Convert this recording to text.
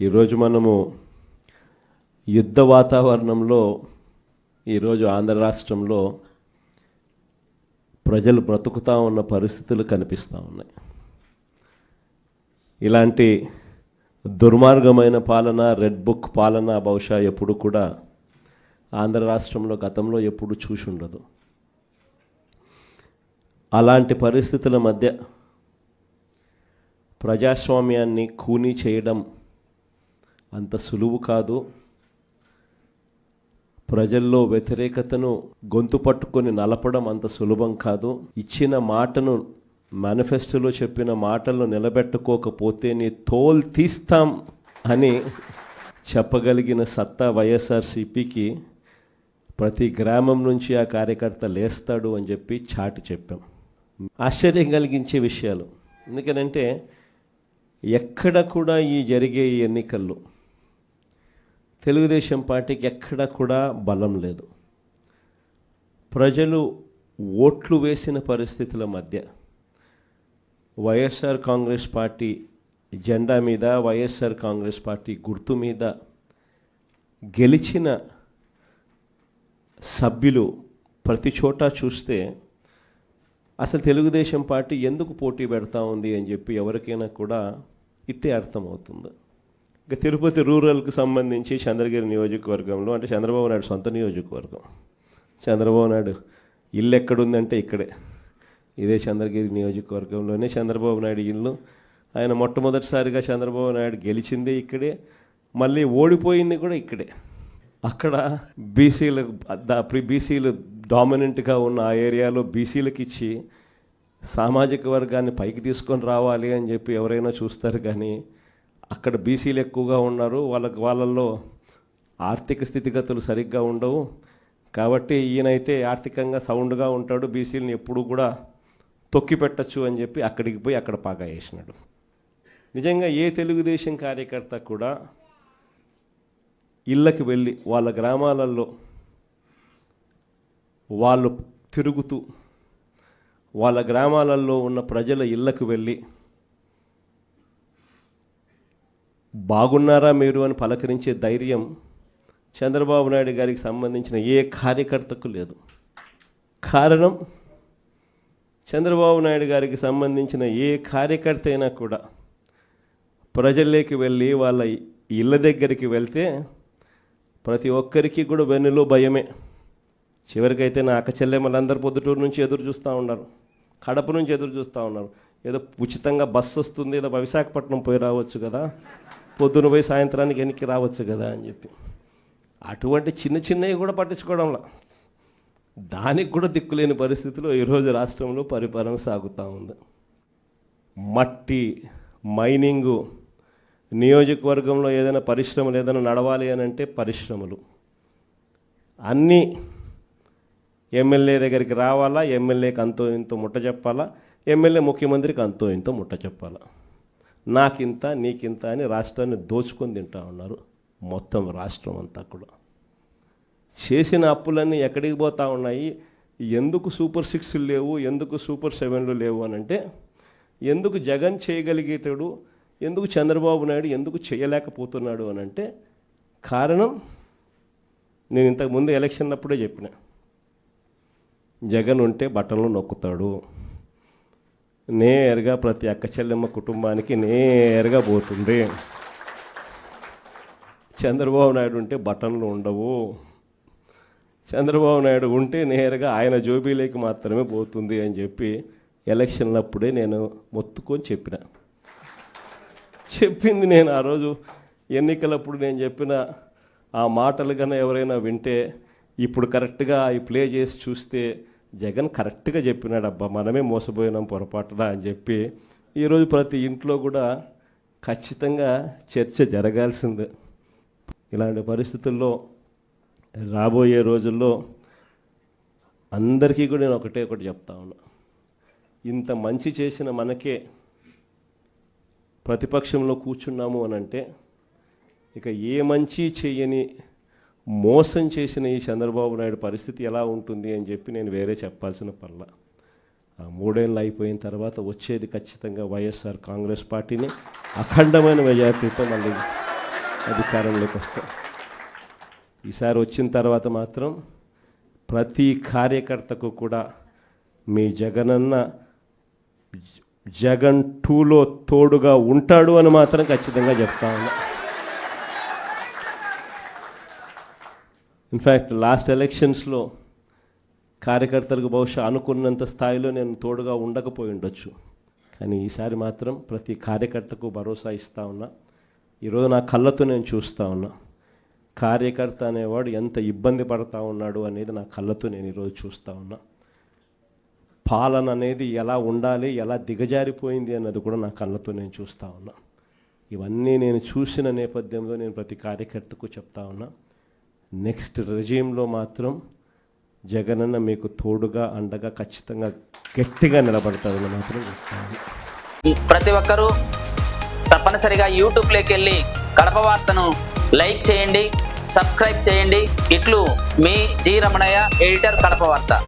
ఈరోజు మనము యుద్ధ వాతావరణంలో ఈరోజు ఆంధ్ర రాష్ట్రంలో ప్రజలు బ్రతుకుతూ ఉన్న పరిస్థితులు కనిపిస్తూ ఉన్నాయి. ఇలాంటి దుర్మార్గమైన పాలన, రెడ్ బుక్ పాలన బహుశా ఎప్పుడు కూడా ఆంధ్ర రాష్ట్రంలో గతంలో ఎప్పుడు చూసి ఉండదు. అలాంటి పరిస్థితుల మధ్య ప్రజాస్వామ్యాన్ని ఖూనీ చేయడం అంత సులువు కాదు. ప్రజల్లో వ్యతిరేకతను గొంతు పట్టుకొని నలపడం అంత సులభం కాదు. ఇచ్చిన మాటను, మేనిఫెస్టోలో చెప్పిన మాటలను నిలబెట్టుకోకపోతే నీ తోలు తీస్తాం అని చెప్పగలిగిన సత్తా వైఎస్ఆర్సీపీకి ప్రతి గ్రామం నుంచి ఆ కార్యకర్త లేస్తాడు అని చెప్పి చాటి చెప్పాం. ఆశ్చర్యం కలిగించే విషయాలు. ఎందుకనంటే ఎక్కడ కూడా జరిగే ఈ ఎన్నికల్లో తెలుగుదేశం పార్టీకి ఎక్కడ కూడా బలం లేదు. ప్రజలు ఓట్లు వేసిన పరిస్థితుల మధ్య వైఎస్ఆర్ కాంగ్రెస్ పార్టీ జెండా మీద, వైఎస్ఆర్ కాంగ్రెస్ పార్టీ గుర్తు మీద గెలిచిన సభ్యులు ప్రతి చోట చూస్తే అసలు తెలుగుదేశం పార్టీ ఎందుకు పోటీ పెడతా ఉంది అని చెప్పి ఎవరికైనా కూడా ఇట్టే అర్థమవుతుంది. ఇక తిరుపతి రూరల్కి సంబంధించి చంద్రగిరి నియోజకవర్గంలో, అంటే చంద్రబాబు నాయుడు సొంత నియోజకవర్గం, చంద్రబాబు నాయుడు ఇల్లు ఎక్కడుందంటే ఇక్కడే, ఇదే చంద్రగిరి నియోజకవర్గంలోనే చంద్రబాబు నాయుడు ఇల్లు. ఆయన మొట్టమొదటిసారిగా చంద్రబాబు నాయుడు గెలిచిందే ఇక్కడే, మళ్ళీ ఓడిపోయింది కూడా ఇక్కడే. అక్కడ బీసీలు డామినెంట్గా ఉన్న ఆ ఏరియాలో బీసీలకు ఇచ్చి సామాజిక వర్గాన్ని పైకి తీసుకొని రావాలి అని చెప్పి ఎవరైనా చూస్తారు. కానీ అక్కడ బీసీలు ఎక్కువగా ఉన్నారు, వాళ్ళల్లో ఆర్థిక స్థితిగతులు సరిగ్గా ఉండవు. కాబట్టి ఈయనైతే ఆర్థికంగా సౌండ్గా ఉంటాడు, బీసీలని ఎప్పుడు కూడా తొక్కి పెట్టచ్చు అని చెప్పి అక్కడికి పోయి అక్కడ పాగా వేసినాడు. నిజంగా ఏ తెలుగుదేశం కార్యకర్త కూడా ఇళ్ళకి వెళ్ళి వాళ్ళ గ్రామాలలో వాళ్ళు తిరుగుతూ వాళ్ళ గ్రామాలలో ఉన్న ప్రజల ఇళ్ళకు వెళ్ళి బాగున్నారా మీరు అని పలకరించే ధైర్యం చంద్రబాబు నాయుడు గారికి సంబంధించిన ఏ కార్యకర్తకు లేదు. కారణం, చంద్రబాబు నాయుడు గారికి సంబంధించిన ఏ కార్యకర్త అయినా కూడా ప్రజల్లోకి వెళ్ళి వాళ్ళ ఇళ్ళ దగ్గరికి వెళ్తే ప్రతి ఒక్కరికి కూడా వెన్నులో భయమే. చివరికైతే నా అక్క చెల్లెమ్మలందరూ పొద్దుటూరు నుంచి ఎదురు చూస్తూ ఉన్నారు, కడప నుంచి ఎదురు చూస్తూ ఉన్నారు. ఏదో ఉచితంగా బస్సు వస్తుంది, ఏదో విశాఖపట్నం పోయి రావచ్చు కదా, పొద్దున పోయి సాయంత్రానికి వెనక్కి రావచ్చు కదా అని చెప్పి అటువంటి చిన్న చిన్నవి కూడా పట్టించుకోవడంలా, దానికి కూడా దిక్కులేని పరిస్థితిలో ఈరోజు రాష్ట్రంలో పరిపాలన సాగుతూ ఉంది. మట్టి మైనింగు, నియోజకవర్గంలో ఏదైనా పరిశ్రమలు ఏదైనా నడవాలి అని అంటే పరిశ్రమలు అన్నీ ఎమ్మెల్యే దగ్గరికి రావాలా, ఎమ్మెల్యేకి అంతో ఇంతో ముట్ట చెప్పాలా, ఎమ్మెల్యే ముఖ్యమంత్రికి అంతో ఇంతో ముట్ట చెప్పాలా. నాకింత నీకింత అని రాష్ట్రాన్ని దోచుకొని తింటా ఉన్నారు. మొత్తం రాష్ట్రం అంతా కూడా చేసిన అప్పులన్నీ ఎక్కడికి పోతూ ఉన్నాయి. ఎందుకు సూపర్ 6 లేవు, ఎందుకు సూపర్ 7 లేవు అని అంటే, ఎందుకు జగన్ చేయగలిగేటాడు, ఎందుకు చంద్రబాబు నాయుడు ఎందుకు చేయలేకపోతున్నాడు అని అంటే కారణం నేను ఇంతకుముందు ఎలక్షన్ అప్పుడే చెప్పిన, జగన్ ఉంటే బట్టలు నొక్కుతాడు, నేరుగా ప్రతి అక్క చెల్లెమ్మ కుటుంబానికి నేరుగా పోతుంది. చంద్రబాబు నాయుడు ఉంటే బటన్లు ఉండవు, చంద్రబాబు నాయుడు ఉంటే నేరుగా ఆయన జోబీలోకి మాత్రమే పోతుంది అని చెప్పి ఎలక్షన్లప్పుడే నేను మొత్తుకొని చెప్పింది నేను ఆ రోజు ఎన్నికలప్పుడు నేను చెప్పిన ఆ మాటలు కన్నా ఎవరైనా వింటే ఇప్పుడు కరెక్ట్గా అవి ప్లే చేసి చూస్తే జగన్ కరెక్ట్గా చెప్పినాడు, అబ్బా మనమే మోసపోయినాం పొరపాటున అని చెప్పి ఈరోజు ప్రతి ఇంట్లో కూడా ఖచ్చితంగా చర్చ జరగాల్సిందే. ఇలాంటి పరిస్థితుల్లో రాబోయే రోజుల్లో అందరికీ కూడా నేను ఒకటి చెప్తా ఉన్నా, ఇంత మంచి చేసిన మనకే ప్రతిపక్షంలో కూర్చున్నాము అని అంటే ఇక ఏ మంచి చేయని మోసం చేసిన ఈ చంద్రబాబు నాయుడు పరిస్థితి ఎలా ఉంటుంది అని చెప్పి నేను వేరే చెప్పాల్సిన పర్ల. ఆ 3 ఏళ్ళు అయిపోయిన తర్వాత వచ్చేది ఖచ్చితంగా వైఎస్ఆర్ కాంగ్రెస్ పార్టీని అఖండమైన మెజార్టీతో మళ్ళీ అధికారంలోకి వస్తాం. ఈసారి వచ్చిన తర్వాత మాత్రం ప్రతి కార్యకర్తకు కూడా మీ జగనన్న జగన్ 2లో తోడుగా ఉంటాడు అని మాత్రం ఖచ్చితంగా చెప్తా ఉన్నా. ఇన్ఫ్యాక్ట్ లాస్ట్ ఎలక్షన్స్లో కార్యకర్తలకు బహుశా అనుకున్నంత స్థాయిలో నేను తోడుగా ఉండకపోయి ఉండొచ్చు, కానీ ఈసారి మాత్రం ప్రతి కార్యకర్తకు భరోసా ఇస్తూ ఉన్నా. ఈరోజు నా కళ్ళతో నేను చూస్తూ ఉన్నా కార్యకర్త అనేవాడు ఎంత ఇబ్బంది పడతా ఉన్నాడు అనేది నా కళ్ళతో నేను ఈరోజు చూస్తూ ఉన్నా. పాలన అనేది ఎలా ఉండాలి, ఎలా దిగజారిపోయింది అన్నది కూడా నా కళ్ళతో నేను చూస్తూ ఉన్నా. ఇవన్నీ నేను చూసిన నేపథ్యంలో నేను ప్రతి కార్యకర్తకు చెప్తా ఉన్నా, నెక్స్ట్ రెజీమ్లో మాత్రం జగనన్న మీకు తోడుగా అండగా ఖచ్చితంగా గట్టిగా నిలబడతారని మాత్రం చెప్తాను. ప్రతి ఒక్కరూ తప్పనిసరిగా యూట్యూబ్లోకి వెళ్ళి కడప వార్తను లైక్ చేయండి, సబ్స్క్రైబ్ చేయండి. ఇట్లు మీ జి రమణయ్య, ఎడిటర్, కడప వార్త.